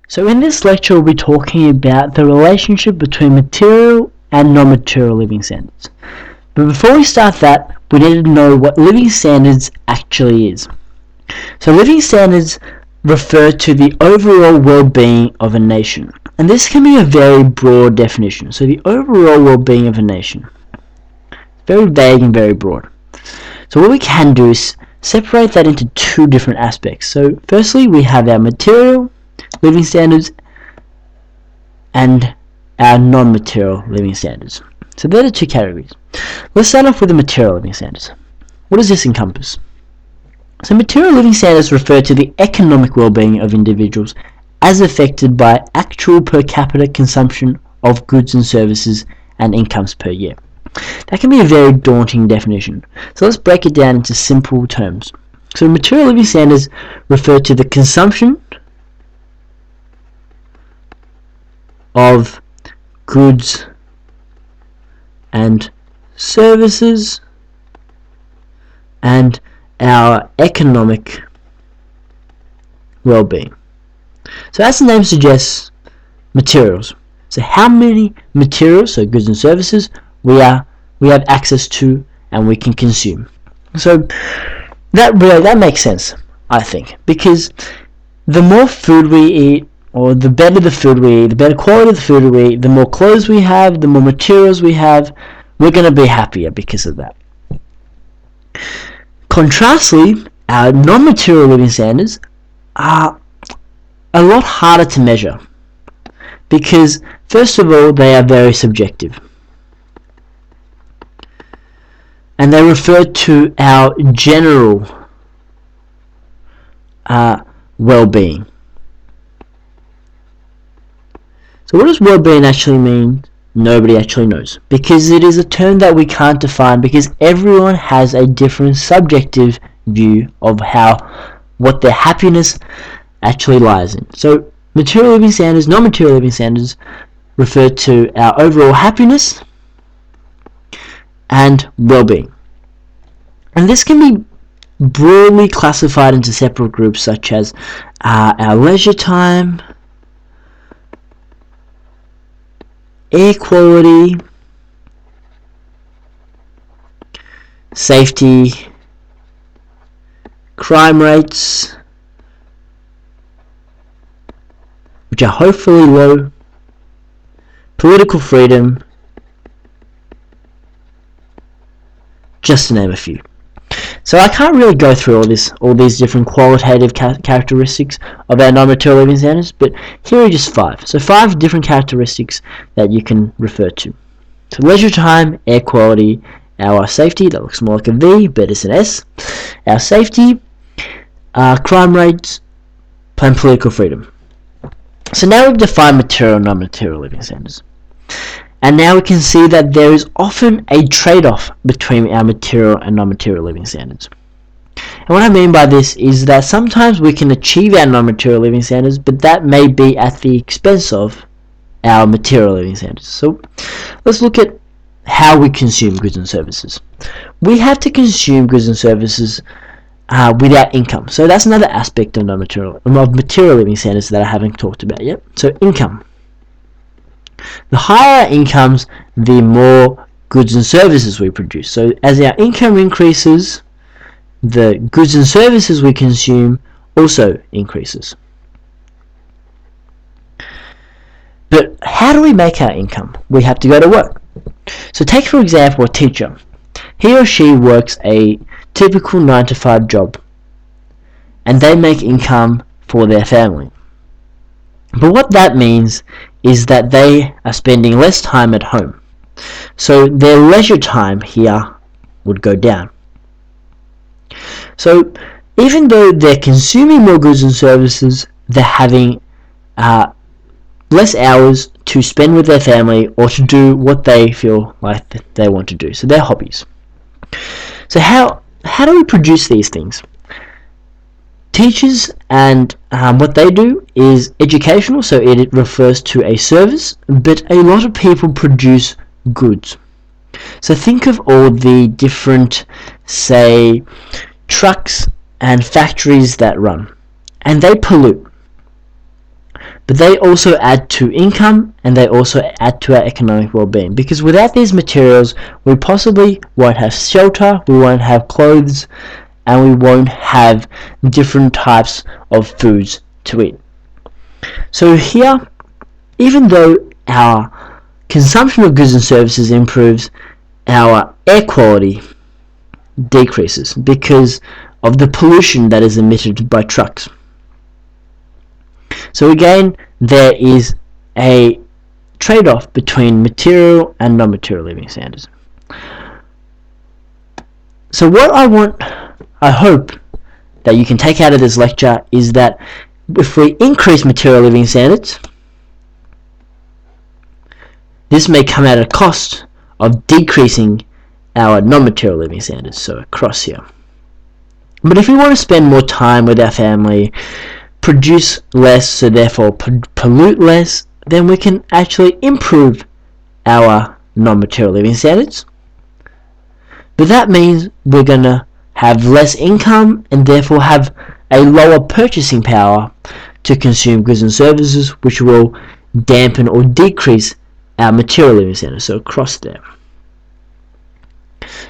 So in this lecture, we'll be talking about the relationship between material and non-material living standards. But before we start that, we need to know what living standards actually is. So living standards refer to the overall well-being of a nation. And this can be a very broad definition. So the overall well-being of a nation. Very vague and very broad. So what we can do is separate that into two different aspects. So firstly, we have our material living standards and our non-material living standards. So they're the two categories. Let's start off with the material living standards. What does this encompass? So material living standards refer to the economic well-being of individuals as affected by actual per capita consumption of goods and services and incomes per year. That can be a very daunting definition. So let's break it down into simple terms. So material living standards refer to the consumption of goods and services and our economic well-being. So as the name suggests, materials. So how many materials, so goods and services, we have access to and we can consume. So that makes sense, I think, because the more food we eat, or the better the food we eat, the better quality of the food we eat, the more clothes we have, the more materials we have, we're going to be happier because of that. Contrastly, our non-material living standards are a lot harder to measure because, first of all, they are very subjective. And they refer to our general well-being. So what does well-being actually mean? Nobody actually knows, because it is a term that we can't define, because everyone has a different subjective view of what their happiness actually lies in. So material living standards, non-material living standards refer to our overall happiness and well-being. And this can be broadly classified into separate groups such as our leisure time, air quality, safety, crime rates, which are hopefully low, political freedom, just to name a few. So I can't really go through all these different qualitative characteristics of our non-material living standards, but here are just 5. So 5 different characteristics that you can refer to. So leisure time, air quality, our safety, that looks more like a V, but it's an S, our safety, crime rates, and political freedom. So now we've defined material and non-material living standards. And now we can see that there is often a trade-off between our material and non-material living standards. And what I mean by this is that sometimes we can achieve our non-material living standards, but that may be at the expense of our material living standards. So let's look at how we consume goods and services. We have to consume goods and services without income. So that's another aspect of material living standards that I haven't talked about yet. So income. The higher our incomes, the more goods and services we produce. So as our income increases, the goods and services we consume also increases. But how do we make our income? We have to go to work. So take, for example, a teacher. He or she works a typical 9-to-5 job, and they make income for their family. But what that means is that they are spending less time at home. So their leisure time here would go down. So even though they're consuming more goods and services, they're having less hours to spend with their family or to do what they feel like they want to do. So their hobbies. So how do we produce these things? Teachers and what they do is educational, so it refers to a service, but a lot of people produce goods. So think of all the different, say, trucks and factories that run, and they pollute. but they also add to income and they also add to our economic well-being, because without these materials we possibly won't have shelter, we won't have clothes, and we won't have different types of foods to eat. So here, even though our consumption of goods and services improves, our air quality decreases because of the pollution that is emitted by trucks. So again, there is a trade-off between material and non-material living standards. So what I hope that you can take out of this lecture is that if we increase material living standards, this may come at a cost of decreasing our non-material living standards, so across here. But if we want to spend more time with our family, produce less, so therefore pollute less, then we can actually improve our non-material living standards. But that means we're going to have less income and therefore have a lower purchasing power to consume goods and services, which will dampen or decrease our material living standards, so across there.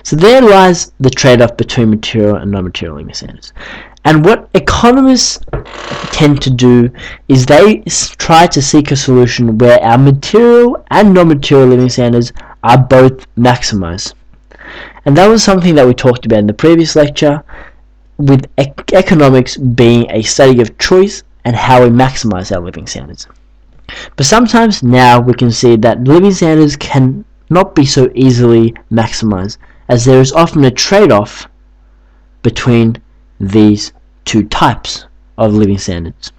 So there lies the trade-off between material and non-material living standards. And what economists tend to do is they try to seek a solution where our material and non-material living standards are both maximized. And that was something that we talked about in the previous lecture, with economics being a study of choice and how we maximize our living standards. But sometimes now we can see that living standards can not be so easily maximized, as there is often a trade-off between these two types of living standards.